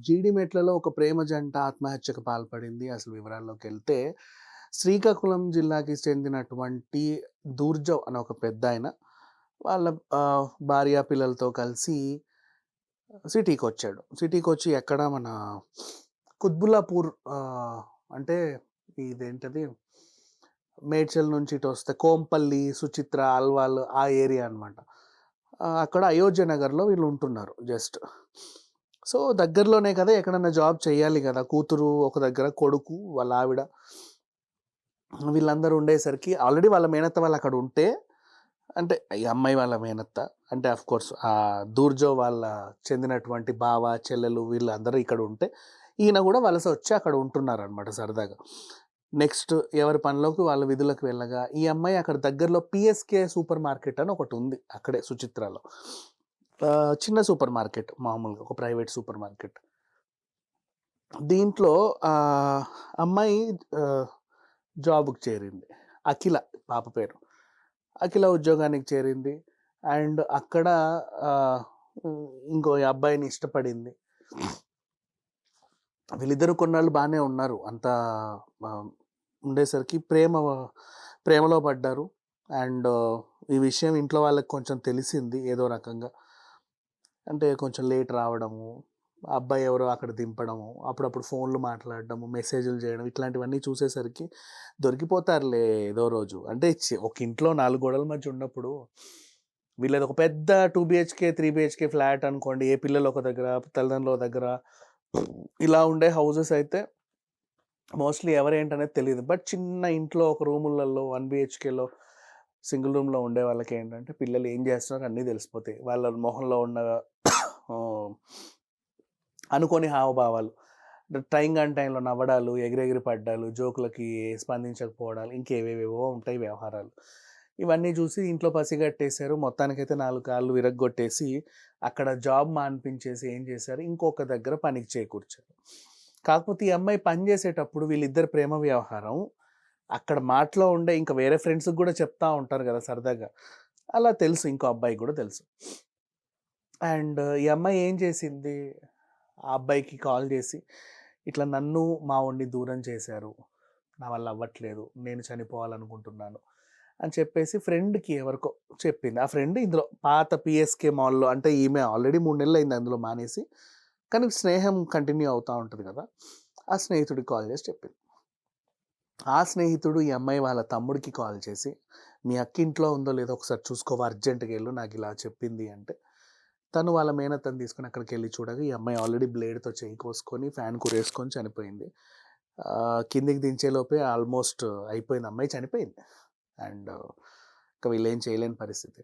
జీడిమెట్లలో ఒక ప్రేమ జంట ఆత్మహత్యకు పాల్పడింది. అసలు వివరాల్లోకెళ్తే, శ్రీకాకుళం జిల్లాకి చెందినటువంటి దూర్జవ్ అనే ఒక పెద్దాయన వాళ్ళ భార్య, పిల్లలతో కలిసి సిటీకొచ్చాడు. సిటీకొచ్చి ఎక్కడ మన కుత్బుల్లాపూర్ అంటే ఇదేంటది మేడ్చల్ నుంచి ఇటొస్తే కోంపల్లి, సుచిత్ర, అల్వాల్ ఆ ఏరియా అనమాట. అక్కడ అయోధ్య నగర్‌లో వీళ్ళుంటున్నారు జస్ట్. సో, దగ్గరలోనే కదా! ఎక్కడన్నా జాబ్ చేయాలి గదా! కూతురు ఒక దగ్గర, కొడుకు, వాళ్ళ ఆవిడ వీళ్ళందరూ ఉండేసరికి ఆల్రెడీ వాళ్ళ మేనత్త వాళ్ళక్కడుంటే అంటే ఈ అమ్మాయి వాళ్ళ మేనత్త అంటే ఆఫ్‌కోర్స్ దూర్జో వాళ్ళ చెందినటువంటి బావ, చెల్లెలు వీళ్ళందరూ ఇక్కడుంటే, ఈయన గూడా వలస వచ్చి అక్కడ ఉంటున్నారనమాట సరదాగా. నెక్స్ట్ ఎవరి పనిలోకి వాళ్ళ విధులకు వెళ్ళగా, ఈ అమ్మాయి అక్కడ దగ్గరలో పీఎస్‌కే సూపర్ మార్కెట్ అని ఒకటుంది. అక్కడే సుచిత్రాలో. చిన్న సూపర్ మార్కెట్ మామూలుగా ఒక ప్రైవేట్ సూపర్ మార్కెట్. దీంట్లో అమ్మాయి ఆహ్, జాబ్‌కి చేరింది. అఖిల పాప పేరు. అఖిల ఉద్యోగానికి చేరింది. అండ్ అక్కడ ఆహ్, ఇంకో అబ్బాయిని ఇష్టపడింది. వీళ్ళిద్దరూ కొన్నాళ్ళు బానే ఉన్నారు. అంతా ఆహ్, ఉండేసరికి ప్రేమలో పడ్డారు. అండ్ ఈ విషయం ఇంట్లో వాళ్ళకి కొంచెం తెలిసింది ఏదో రకంగా. అంటే కొంచెం లేట్ రావడము, ఆ అబ్బాయి ఎవరో అక్కడ దింపడము, అప్పుడప్పుడు ఫోన్‌లు మాట్లాడడము, మెసేజ్‌లు చేయడం ఇట్లాంటివన్నీ చూసేసరికి దొరికిపోతారులే ఏదో రోజు. అంటే ఒక ఇంట్లో 4 గోడల మధ్య ఉన్నప్పుడు వీళ్ళది ఒక పెద్ద 2 బీహెచ్‌కే, 3 బీహెచ్‌కే ఫ్లాట్ అనుకోండి. ఏ పిల్లలు ఒక దగ్గర, తల్లిదండ్రులు ఒక దగ్గర ఇలా ఉండే హౌసెస్ అయితే మోస్ట్‌లీ ఎవరేంటనేది తెలీదు. బట్ చిన్న ఇంట్లో ఒక రూములలో 1 బీహెచ్‌కేలో సింగిల్ రూమ్‌లో ఉండే వాళ్ళకేంటంటే పిల్లలు ఏం చేస్తున్నారో అన్నీ తెలిసిపోతాయి. వాళ్ళ మొహంలో ఉన్న ఆహ్, అనుకోని హావభావాలు. టైం గాని టైంలో నవ్వడాలు, ఎగిరెగిరి పడ్డాలు, జోకులకి స్పందించకపోవడాలు, ఇంకేవేవేవో ఉంటాయి వ్యవహారాలు. ఇవన్నీ చూసి ఇంట్లో పసిగట్టేశారు. మొత్తానికైతే 4 కాళ్ళు విరగ్గొట్టేసి, అక్కడ జాబ్ మాన్పించేసి ఏం చేశారు, ఇంకొక దగ్గర పనికి చేకూర్చారు. కాకపోతే ఈ అమ్మాయి పని చేసేటప్పుడు వీళ్ళిద్దరి ప్రేమ వ్యవహారం అక్కడ మాటలో ఉండే ఇంకా వేరే ఫ్రెండ్స్‌కి గూడా చెప్తా ఉంటారు గదా! సరదాగా. అలా తెలుసు ఇంకో అబ్బాయికి గూడా తెలుసు. అండ్ ఈ అమ్మాయి ఏం చేసింది, ఆ అబ్బాయికి కాల్ చేసి, "ఇట్లా నన్ను, మా వోడిని దూరం చేశారు. నా వల్ల అవ్వట్లేదు. నేను చనిపోవాలనుకుంటున్నాను" అని చెప్పేసి ఫ్రెండ్‌కి ఎవరికో చెప్పింది. ఆ ఫ్రెండ్ ఇందులో పాత పీఎస్‌కే మాల్‌లో అంటే ఈమె ఆల్రెడీ 3 నెలలయింది అందులో మానేసి. కానీ స్నేహం కంటిన్యూ అవుతా ఉంటది గదా! ఆ స్నేహితుడికి కాల్ చేసి చెప్పింది. ఆ స్నేహితుడు ఈ అమ్మాయి వాళ్ళ తమ్ముడికి కాల్ చేసి, "మీ అక్క ఇంట్లో ఉందో లేదో ఒకసారి చూసుకోవా అర్జెంట్‌గా ఎళ్ళు నాకిలా చెప్పింది" అంటే, తను వాళ్ళ మేనత్తని తీసుకొని అక్కడికెళ్ళి చూడగా, ఈ అమ్మాయి ఆల్రెడీ బ్లేడ్‌తో చెయ్యి కోసుకొని, ఫ్యాన్‌కి ఉరేసుకొని చనిపోయింది. కిందకి దించేలోపే ఆల్మోస్ట్ అయిపోయింది. అమ్మాయి చనిపోయింది. అండ్ ఇక వీళ్ళేం చేయలేని పరిస్థితి.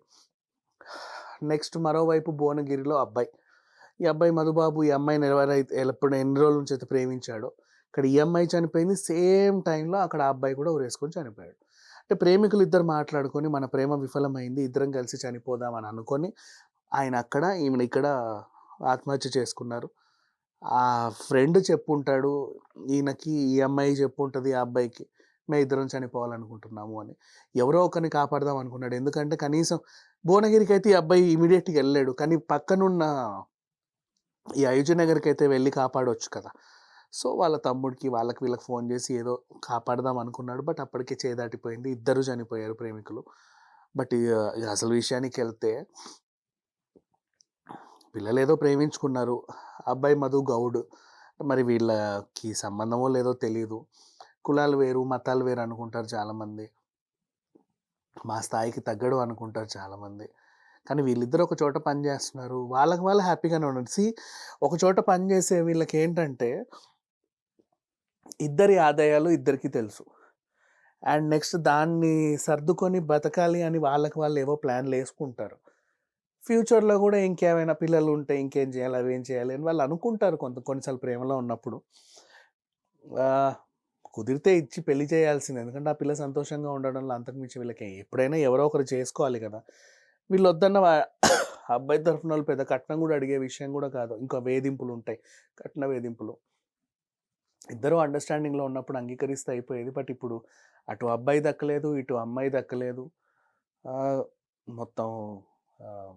నెక్స్ట్ మరోవైపు భువనగిరిలో అబ్బాయి. ఈ అబ్బాయి మధుబాబు ఈ అమ్మాయిని ఎప్పుడు ఎన్ని రోజుల నుంచైతే ప్రేమించాడో, ఇక్కడ ఈ అమ్మాయి చనిపోయింది. సేమ్ టైంలో అక్కడ ఆ అబ్బాయి కూడా ఉరేసుకొని చనిపోయాడు. అంటే ప్రేమికులిద్దరు మాట్లాడుకొని మన ప్రేమ విఫలమైంది. ఇద్దరం కలిసి చనిపోదాం అని అనుకోని ఆయన అక్కడ, ఈమెను ఇక్కడ ఆత్మహత్య చేసుకున్నారు. ఆ ఫ్రెండ్ చెప్పుంటాడు. ఈయనకి ఈ అమ్మాయి చెప్పుంటది ఆ అబ్బాయికి. మేమిద్దరం చనిపోవాలనుకుంటున్నాము అని. ఎవరో ఒకరిని కాపాడదాం అనుకున్నాడు. ఎందుకంటే కనీసం భువనగిరికైతే ఈ అబ్బాయి ఇమ్మీడియేట్‌గా ఎళ్ళలేడు. కానీ పక్కనున్న ఈ అయోధ్య నగర్‌కైతే వెళ్లి కాపాడొచ్చు కదా! సో, వాళ్ళ తమ్ముడికి వాళ్ళకి వీళ్ళకి ఫోన్ చేసి ఏదో కాపాడదాం అనుకున్నాడు. బట్ అప్పటికే చేదాటిపోయింది. ఇద్దరు చనిపోయారు ప్రేమికులు. బట్ ఇగ అసలు విషయానికెళ్తే పిల్లలేదో ప్రేమించుకున్నారు. అబ్బాయి మధు గౌడ్. మరి వీళ్ళకి సంబంధమో లేదో తెలీదు. కులాలు వేరు, మతాలు వేరు అనుకుంటారు చాలామంది. మా స్థాయికి తగ్గడు అనుకుంటారు చాలామంది. కానీ వీళ్ళిద్దరూ ఒక చోట పని జేస్తున్నారు. వాళ్ళకి వాళ్ళు హ్యాపీగానే ఉన్నారు. ఒక చోట పని జేసే వీళ్ళకేంటంటే ఇద్దరి ఆదాయాలు ఇద్దరికీ తెలుసు. అండ్ నెక్స్ట్ దాన్ని సర్దుకొని బతకాలి అని వాళ్ళకి వాళ్ళు ఏవో ప్లాన్‌లేసుకుంటారు. ఫ్యూచర్‌లో గూడా ఇంకేమైనా పిల్లలుంటే ఇంకేం జేయాలి, అవేం చేయాలి అని వాళ్ళు అనుకుంటారు కొన్ని సార్లు ప్రేమలో ఉన్నప్పుడు. ఆహ్, కుదిరితే ఇచ్చి పెళ్లి చేయాల్సిందే. ఎందుకంటే ఆ పిల్ల సంతోషంగా ఉండడంలో అంతకు మించి వీళ్ళకి ఎప్పుడైనా ఎవరో ఒకరు చేసుకోవాలి గదా! వీళ్ళొద్దన్న అబ్బాయి తరఫునోళ్ళు పెద్ద కట్నం గూడా అడిగే విషయం గూడా కాదు. ఇంకా వేధింపులుంటాయి. కట్న వేధింపులు. ఇద్దరూ అండర్‌స్టాండింగ్‌లో ఉన్నప్పుడు అంగీకరిస్తే అయిపోయేది. బట్ ఇప్పుడు అటు అబ్బాయి దక్కలేదు, ఇటు అమ్మాయి దక్కలేదు. ఆహ్, మొత్తం ఆహ్,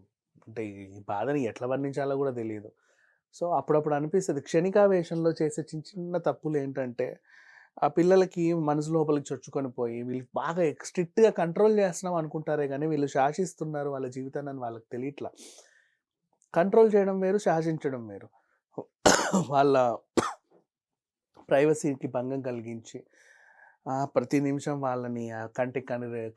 అంటే ఈ బాధని ఎట్లా వర్ణించాలో గూడా తెలీదు. సో, అప్పుడప్పుడు అనిపిస్తది క్షణికావేశంలో చేసే చిన్న చిన్న తప్పులేంటంటే, ఆ పిల్లలకి మనసు లోపలికి చొచ్చుకొని పోయి, వీళ్ళకి బాగా స్ట్రిక్ట్‌గా కంట్రోల్ చేస్తున్నాం అనుకుంటారే గానీ, వీళ్ళు శాసిస్తున్నారు వాళ్ళ జీవితాన్నని వాళ్ళకి తెలియట్ల. కంట్రోల్ చేయడం వేరు, శాసించడం వేరు. వాళ్ళ ప్రైవసీకి భంగం కలిగించి, ప్రతి నిమిషం వాళ్ళని కంటికి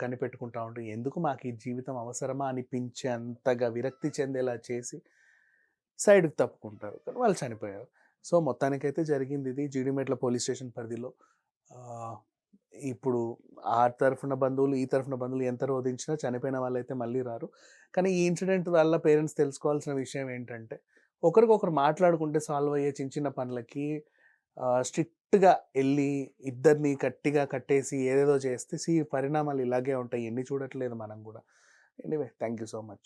కనిపెట్టుకుంటా ఉంటూ, ఎందుకు మాకీ జీవితం అవసరమా అనిపించే అంతగా విరక్తి చెందేలా చేసి సైడ్‌కి తప్పుకుంటారు. కానీ వాళ్ళు చనిపోయారు. సో, మొత్తానికైతే జరిగిందిది జీడిమెట్ల పోలీస్ స్టేషన్ పరిధిలో. ఆహ్, ఇప్పుడు ఆ తరఫున బంధువులు, ఈ తరఫున బంధువులు ఎంత రోదించినా చనిపోయిన వాళ్ళైతే మళ్ళీ రారు. కానీ ఈ ఇన్సిడెంట్ వల్ల పేరెంట్స్ తెలుసుకోవాల్సిన విషయం ఏంటంటే, ఒకరికొకరు మాట్లాడుకుంటే సాల్వ్ అయ్యే చిన్న చిన్న పనులకి స్ట్రిక్ట్‌గా ఎళ్లి ఇద్దరిని గట్టిగా కట్టేసి ఏదేదో చేస్తే పరిణామాలు ఇలాగే ఉంటాయి. ఎన్ని చూడట్లేదు మనం గూడా. Anyway thank you so much.